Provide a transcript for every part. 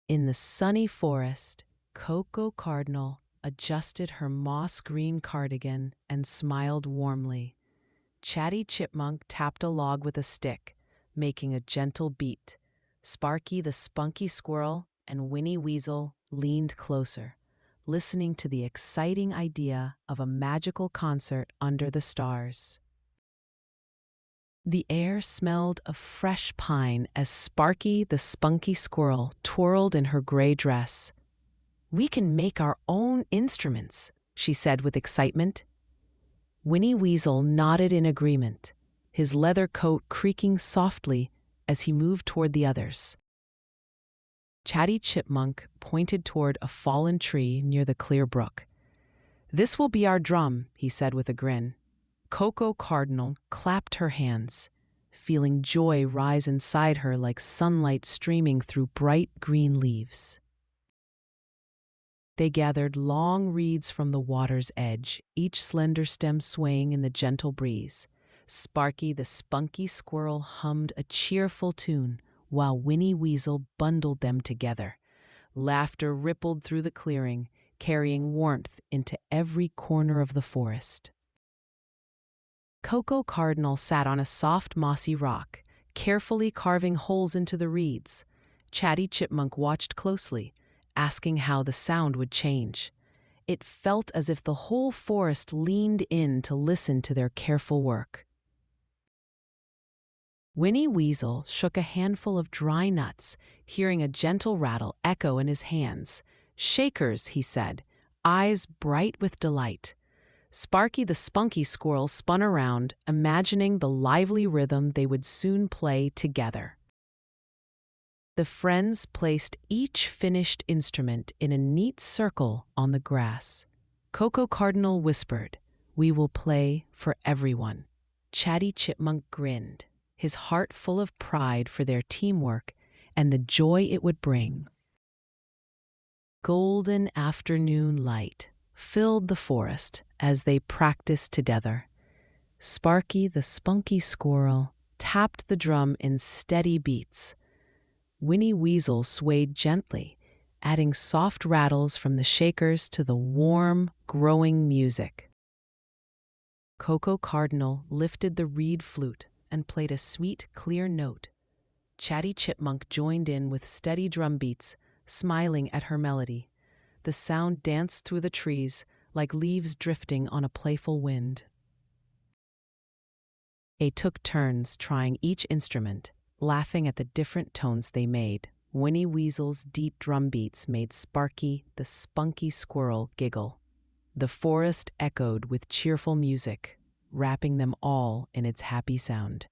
In the sunny forest, Coco Cardinal adjusted her moss-green cardigan and smiled warmly. Chatty Chipmunk tapped a log with a stick, making a gentle beat. Sparky the Spunky Squirrel and Winnie Weasel leaned closer, listening to the exciting idea of a magical concert under the stars. The air smelled of fresh pine as Sparky the Spunky Squirrel twirled in her gray dress. "We can make our own instruments," she said with excitement. Winnie Weasel nodded in agreement, his leather coat creaking softly as he moved toward the others. Chatty Chipmunk pointed toward a fallen tree near the clear brook. "This will be our drum," he said with a grin. Coco Cardinal clapped her hands, feeling joy rise inside her like sunlight streaming through bright green leaves. They gathered long reeds from the water's edge, each slender stem swaying in the gentle breeze. Sparky the Spunky Squirrel hummed a cheerful tune, while Winnie Weasel bundled them together. Laughter rippled through the clearing, carrying warmth into every corner of the forest. Coco Cardinal sat on a soft mossy rock, carefully carving holes into the reeds. Chatty Chipmunk watched closely, asking how the sound would change. It felt as if the whole forest leaned in to listen to their careful work. Winnie Weasel shook a handful of dry nuts, hearing a gentle rattle echo in his hands. "Shakers," he said, eyes bright with delight. Sparky the Spunky Squirrel spun around, imagining the lively rhythm they would soon play together. The friends placed each finished instrument in a neat circle on the grass. Coco Cardinal whispered, "We will play for everyone." Chatty Chipmunk grinned, his heart full of pride for their teamwork and the joy it would bring. Golden afternoon light filled the forest as they practiced together. Sparky the Spunky Squirrel tapped the drum in steady beats. Winnie Weasel swayed gently, adding soft rattles from the shakers to the warm, growing music. Coco Cardinal lifted the reed flute and played a sweet, clear note. Chatty Chipmunk joined in with steady drum beats, smiling at her melody. The sound danced through the trees like leaves drifting on a playful wind. They took turns trying each instrument, laughing at the different tones they made. Winnie Weasel's deep drum beats made Sparky the Spunky Squirrel giggle. The forest echoed with cheerful music, wrapping them all in its happy sound.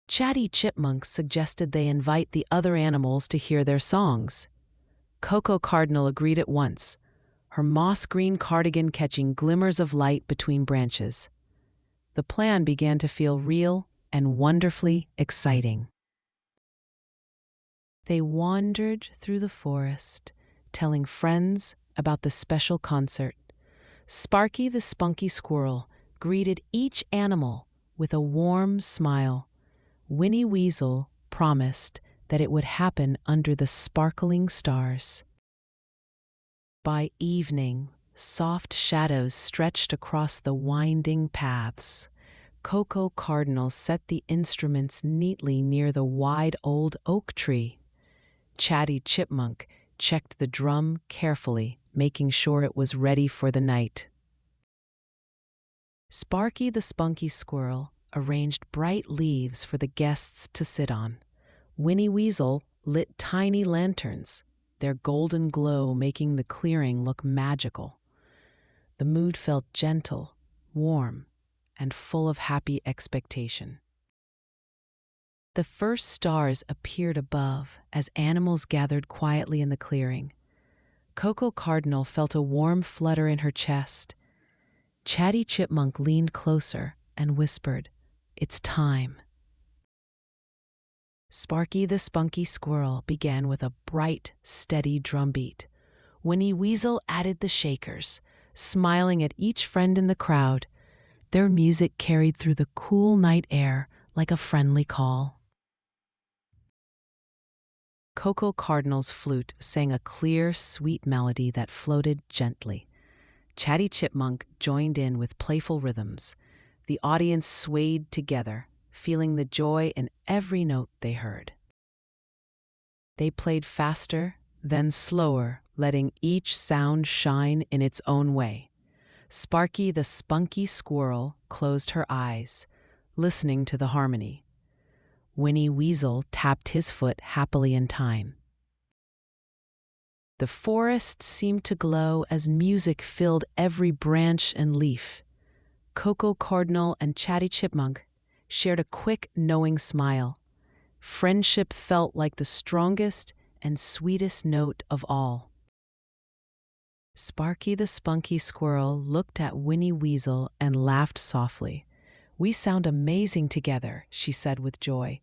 Chatty Chipmunk suggested they invite the other animals to hear their songs. Coco Cardinal agreed at once, her moss-green cardigan catching glimmers of light between branches. The plan began to feel real and wonderfully exciting. They wandered through the forest, telling friends about the special concert. Sparky the Spunky Squirrel greeted each animal with a warm smile. Winnie Weasel promised that it would happen under the sparkling stars. By evening, soft shadows stretched across the winding paths. Coco Cardinal set the instruments neatly near the wide old oak tree. Chatty Chipmunk checked the drum carefully, making sure it was ready for the night. Sparky the Spunky Squirrel arranged bright leaves for the guests to sit on. Winnie Weasel lit tiny lanterns, their golden glow making the clearing look magical. The mood felt gentle, warm, and full of happy expectation. The first stars appeared above as animals gathered quietly in the clearing. Coco Cardinal felt a warm flutter in her chest. Chatty Chipmunk leaned closer and whispered, "It's time." Sparky the Spunky Squirrel began with a bright, steady drumbeat. Winnie Weasel added the shakers, smiling at each friend in the crowd. Their music carried through the cool night air like a friendly call. Coco Cardinal's flute sang a clear, sweet melody that floated gently. Chatty Chipmunk joined in with playful rhythms. The audience swayed together, feeling the joy in every note they heard. They played faster, then slower, letting each sound shine in its own way. Sparky the spunky squirrel closed her eyes, listening to the harmony. Winnie Weasel tapped his foot happily in time. The forest seemed to glow as music filled every branch and leaf. Coco Cardinal and Chatty Chipmunk shared a quick, knowing smile. Friendship felt like the strongest and sweetest note of all. Sparky the spunky squirrel looked at Winnie Weasel and laughed softly. "We sound amazing together," she said with joy.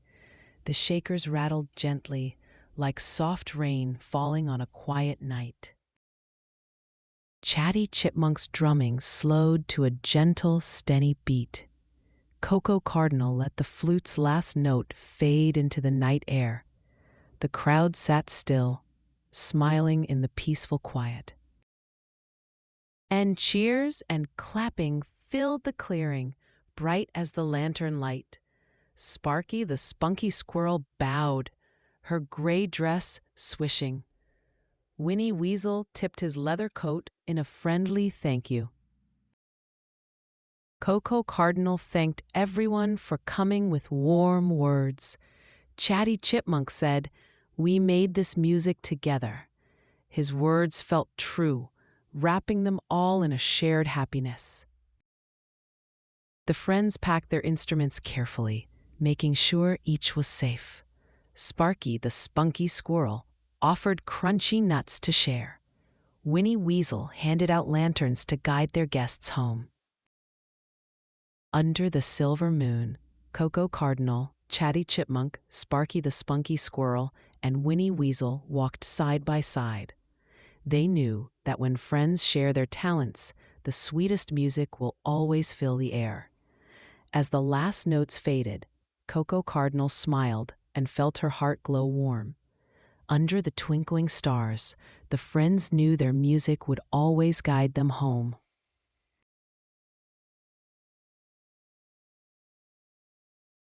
The shakers rattled gently, like soft rain falling on a quiet night. Chatty Chipmunk's drumming slowed to a gentle, steady beat. Coco Cardinal let the flute's last note fade into the night air. The crowd sat still, smiling in the peaceful quiet. And cheers and clapping filled the clearing, bright as the lantern light. Sparky the spunky squirrel bowed, her gray dress swishing. Winnie Weasel tipped his leather coat in a friendly thank you. Coco Cardinal thanked everyone for coming with warm words. Chatty Chipmunk said, "We made this music together." His words felt true, wrapping them all in a shared happiness. The friends packed their instruments carefully, making sure each was safe. Sparky the spunky squirrel offered crunchy nuts to share. Winnie Weasel handed out lanterns to guide their guests home. Under the silver moon, Coco Cardinal, Chatty Chipmunk, Sparky the spunky squirrel, and Winnie Weasel walked side by side. They knew that when friends share their talents, the sweetest music will always fill the air. As the last notes faded, Coco Cardinal smiled and felt her heart glow warm. Under the twinkling stars, the friends knew their music would always guide them home.